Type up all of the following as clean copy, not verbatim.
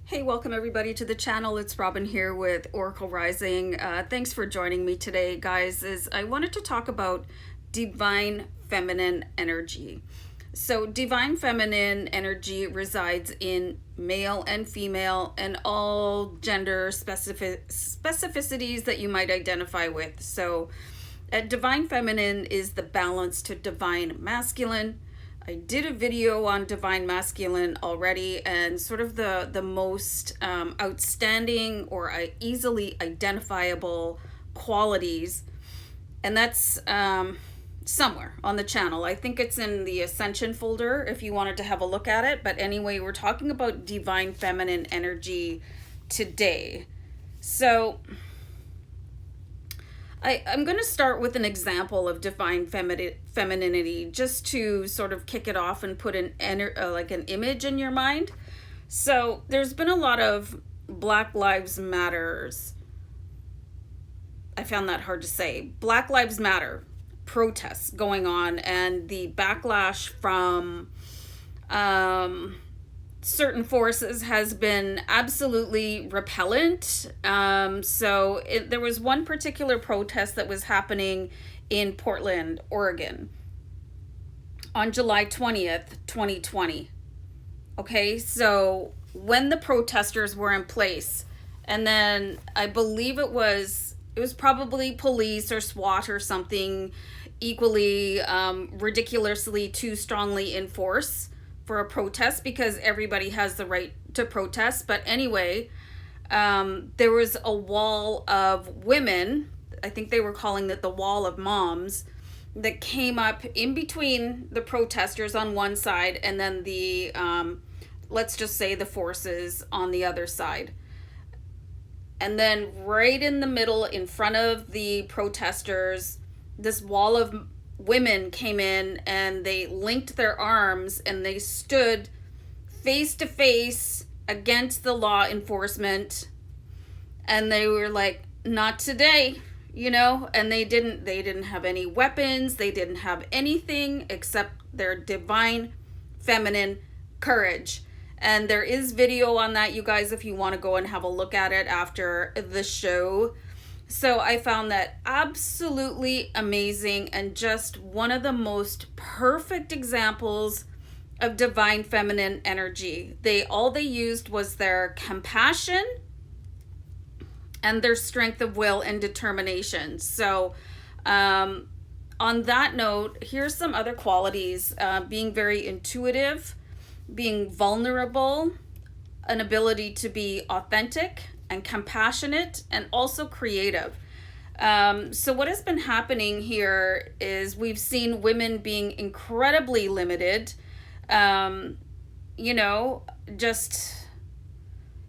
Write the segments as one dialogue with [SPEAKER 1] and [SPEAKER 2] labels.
[SPEAKER 1] Hey, welcome everybody to the channel. It's Robin here with Oracle Rising. Thanks for joining me today, guys. I wanted to talk about divine feminine energy. So divine feminine energy resides in male and female and all gender specificities that you might identify with. So divine feminine is the balance to divine masculine. I did a video on divine masculine already, and sort of the most outstanding or easily identifiable qualities, and that's somewhere on the channel. I think it's in the Ascension folder if you wanted to have a look at it. But anyway, we're talking about divine feminine energy today. So I'm going to start with an example of divine femininity just to sort of kick it off and put an image in your mind. So there's been a lot of Black Lives Matters. I found that hard to say. Black Lives Matter protests going on, and the backlash from certain forces has been absolutely repellent. There was one particular protest that was happening in Portland, Oregon on July 20th, 2020. Okay, so when the protesters were in place, and then I believe it was probably police or SWAT or something equally ridiculously too strongly in force for a protest, because everybody has the right to protest. But anyway, there was a wall of women, I think they were calling it the wall of moms, that came up in between the protesters on one side and then the, let's just say the forces on the other side. And then right in the middle, in front of the protesters, this wall of women came in and they linked their arms and they stood face to face against the law enforcement, and they were like, not today, and they didn't have any weapons, they didn't have anything except their divine feminine courage. And there is video on that, you guys, if you want to go and have a look at it after the show. So I found that absolutely amazing and just one of the most perfect examples of divine feminine energy. All they used was their compassion and their strength of will and determination. So on that note, here's some other qualities: being very intuitive, being vulnerable, an ability to be authentic and compassionate, and also creative. So what has been happening here is we've seen women being incredibly limited, just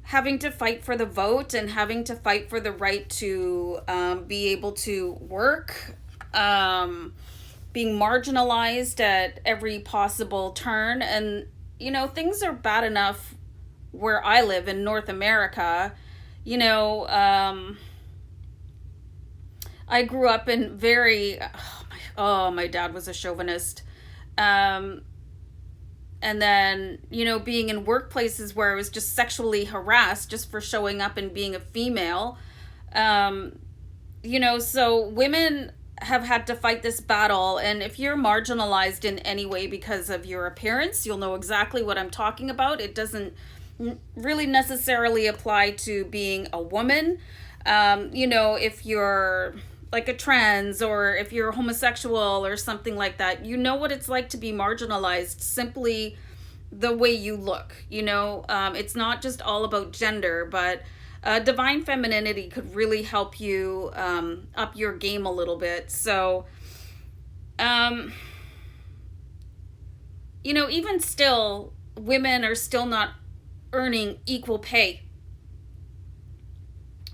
[SPEAKER 1] having to fight for the vote and having to fight for the right to be able to work, being marginalized at every possible turn. And, things are bad enough where I live in North America. I grew up in my dad was a chauvinist. And then, being in workplaces where I was just sexually harassed just for showing up and being a female. So women have had to fight this battle. And if you're marginalized in any way because of your appearance, you'll know exactly what I'm talking about. It doesn't really necessarily apply to being a woman. If you're like a trans, or if you're homosexual or something like that, what it's like to be marginalized simply the way you look. It's not just all about gender, but divine femininity could really help you up your game a little bit. So even still, women are still not earning equal pay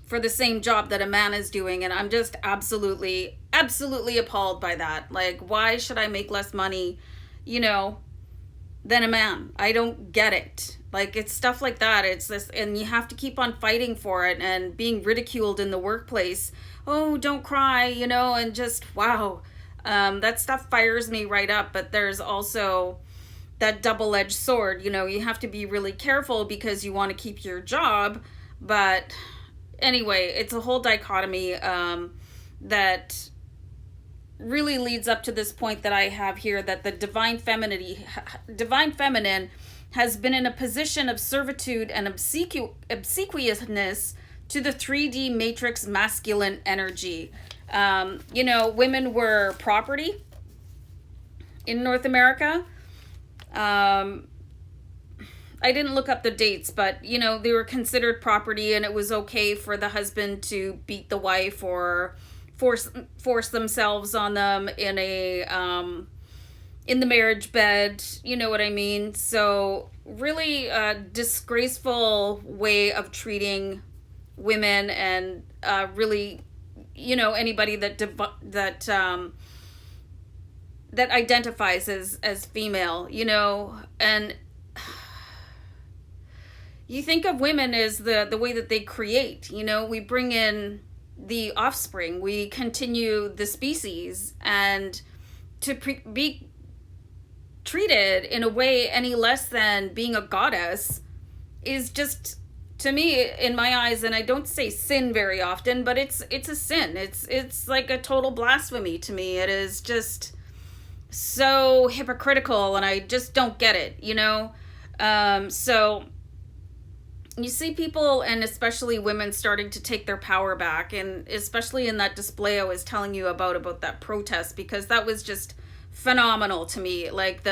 [SPEAKER 1] for the same job that a man is doing. And I'm just absolutely appalled by that. Like, why should I make less money, than a man? I don't get it. Like, it's stuff like that. It's this, and you have to keep on fighting for it and being ridiculed in the workplace. Oh, don't cry, and just, wow. That stuff fires me right up. But there's also that double-edged sword. You know, you have to be really careful because you want to keep your job, but anyway, it's a whole dichotomy that really leads up to this point that I have here, that the divine feminine has been in a position of servitude and obsequiousness to the 3D matrix masculine energy. You know, women were property in North America. I didn't look up the dates, but, you know, they were considered property, and it was okay for the husband to beat the wife or force themselves on them in the marriage bed. You know what I mean? So really a disgraceful way of treating women, and really, you know, anybody that identifies as female, you know. And you think of women as the way that they create, you know. We bring in the offspring, we continue the species, and to be treated in a way any less than being a goddess is just, to me, in my eyes, and I don't say sin very often, but it's a sin. It's like a total blasphemy to me. It is just so hypocritical, and I just don't get it, you know. So you see people, and especially women, starting to take their power back, and especially in that display I was telling you about that protest, because that was just phenomenal to me. Like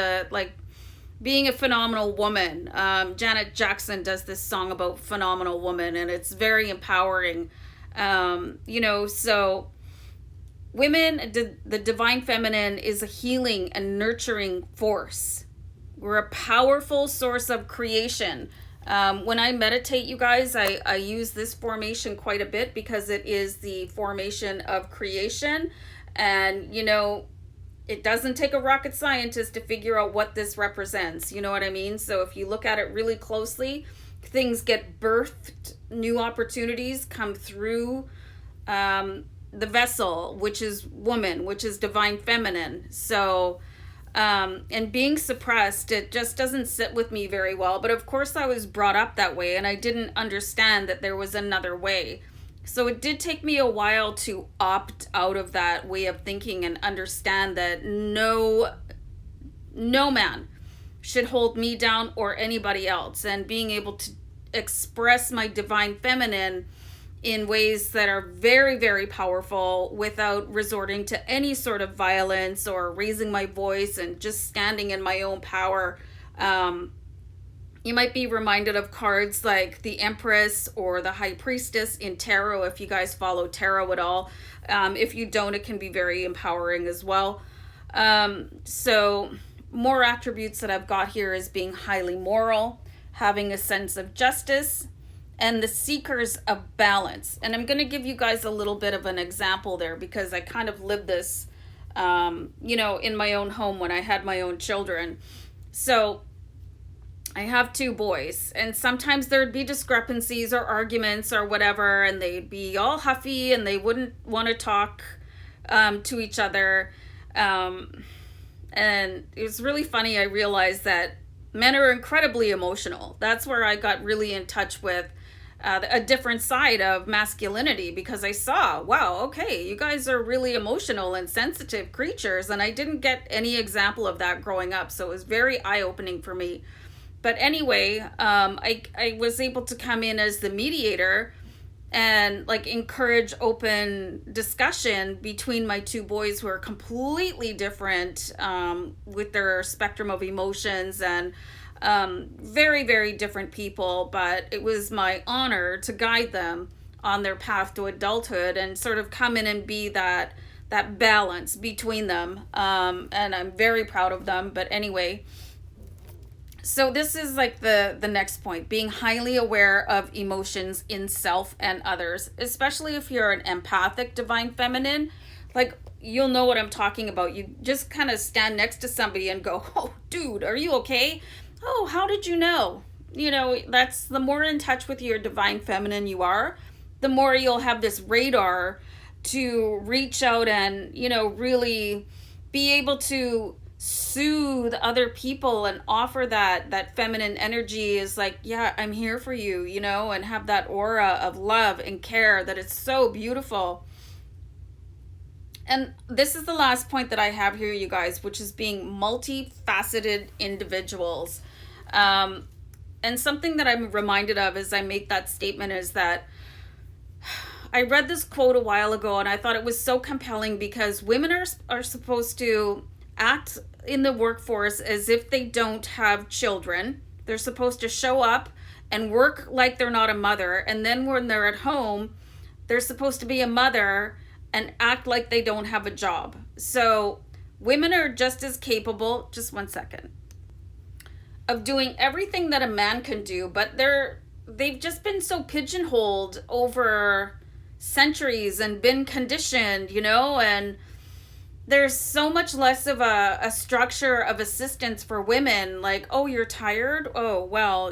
[SPEAKER 1] being a phenomenal woman. Janet Jackson does this song about phenomenal woman, and it's very empowering. You know, so women, the divine feminine is a healing and nurturing force. We're a powerful source of creation. When I meditate, you guys, I use this formation quite a bit because it is the formation of creation. And, you know, it doesn't take a rocket scientist to figure out what this represents. You know what I mean? So if you look at it really closely, things get birthed, new opportunities come through the vessel, which is woman, which is divine feminine. So and being suppressed, it just doesn't sit with me very well. But of course I was brought up that way, and I didn't understand that there was another way. So it did take me a while to opt out of that way of thinking and understand that no man should hold me down or anybody else. And being able to express my divine feminine in ways that are very, very powerful without resorting to any sort of violence or raising my voice, and just standing in my own power. You might be reminded of cards like the Empress or the High Priestess in tarot, if you guys follow tarot at all. If you don't, it can be very empowering as well. So more attributes that I've got here is being highly moral, having a sense of justice, and the seekers of balance. And I'm going to give you guys a little bit of an example there, because I kind of lived this, you know, in my own home when I had my own children. So I have 2 boys, and sometimes there'd be discrepancies or arguments or whatever, and they'd be all huffy and they wouldn't want to talk to each other. And it was really funny. I realized that men are incredibly emotional. That's where I got really in touch with a different side of masculinity, because I saw, wow, okay, you guys are really emotional and sensitive creatures, and I didn't get any example of that growing up, so it was very eye-opening for me. But anyway, I was able to come in as the mediator and like encourage open discussion between my 2 boys, who are completely different with their spectrum of emotions, and very, very different people. But it was my honor to guide them on their path to adulthood and sort of come in and be that balance between them. And I'm very proud of them. But anyway, so this is like the next point, being highly aware of emotions in self and others, especially if you're an empathic divine feminine. Like, you'll know what I'm talking about. You just kind of stand next to somebody and go, oh, dude, are you okay? Oh, how did you know? You know, that's the more in touch with your divine feminine you are, the more you'll have this radar to reach out and, you know, really be able to soothe other people and offer that feminine energy is like, yeah, I'm here for you, and have that aura of love and care that is so beautiful. And this is the last point that I have here, you guys, which is being multifaceted individuals. Um, and something that I'm reminded of as I make that statement is that I read this quote a while ago and I thought it was so compelling, because women are supposed to act in the workforce as if they don't have children. They're supposed to show up and work like they're not a mother. And then when they're at home, they're supposed to be a mother and act like they don't have a job. So women are just as capable, just one second, of doing everything that a man can do, but they've just been so pigeonholed over centuries and been conditioned, and there's so much less of a structure of assistance for women. Like, oh, you're tired? Oh, well,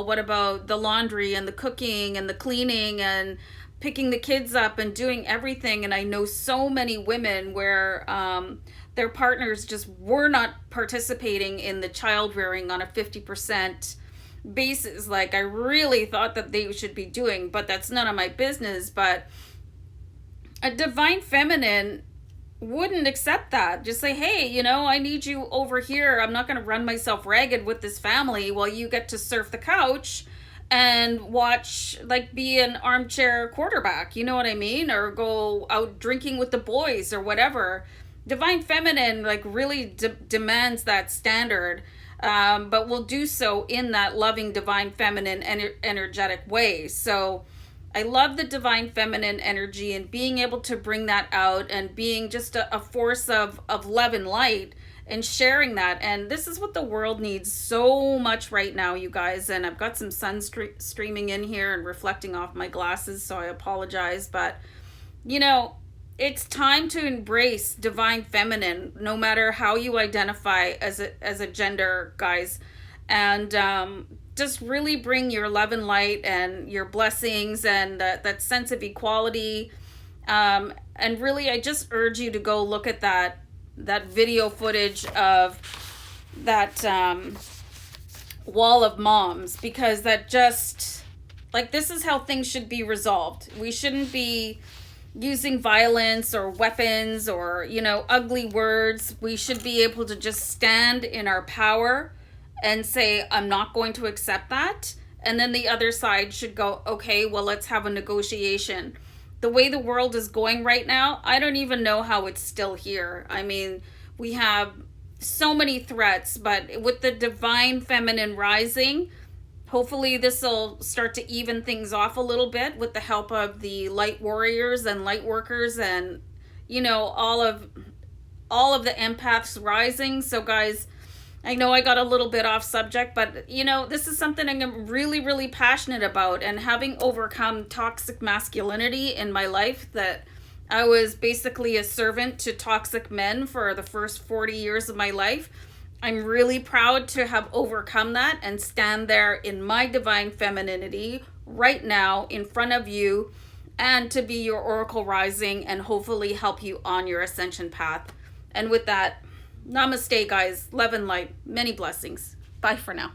[SPEAKER 1] what about the laundry and the cooking and the cleaning and picking the kids up and doing everything? And I know so many women where their partners just were not participating in the child rearing on a 50% basis like I really thought that they should be doing, but that's none of my business. But a divine feminine wouldn't accept that. Just say, hey, I need you over here. I'm not going to run myself ragged with this family while you get to surf the couch and watch, like, be an armchair quarterback, you know what I mean? Or go out drinking with the boys or whatever. Divine feminine, like, really demands that standard, but will do so in that loving divine feminine energetic way. So I love the divine feminine energy and being able to bring that out and being just a force of love and light and sharing that. And this is what the world needs so much right now, you guys. And I've got some sun streaming in here and reflecting off my glasses, so I apologize. But, it's time to embrace divine feminine, no matter how you identify as a gender, guys. And just really bring your love and light and your blessings and that sense of equality. And really, I just urge you to go look at that video footage of that wall of moms, because that just, like, this is how things should be resolved. We shouldn't be using violence or weapons or, ugly words. We should be able to just stand in our power and say, I'm not going to accept that. And then the other side should go, okay, well, let's have a negotiation. The way the world is going right now, I don't even know how it's still here. I mean, we have so many threats, but with the divine feminine rising, hopefully this will start to even things off a little bit with the help of the light warriors and light workers and, all of the empaths rising. So guys, I know I got a little bit off subject, but this is something I'm really, really passionate about. And having overcome toxic masculinity in my life, that I was basically a servant to toxic men for the first 40 years of my life, I'm really proud to have overcome that and stand there in my divine femininity right now in front of you, and to be your oracle rising and hopefully help you on your ascension path. And with that, namaste, guys. Love and light. Many blessings. Bye for now.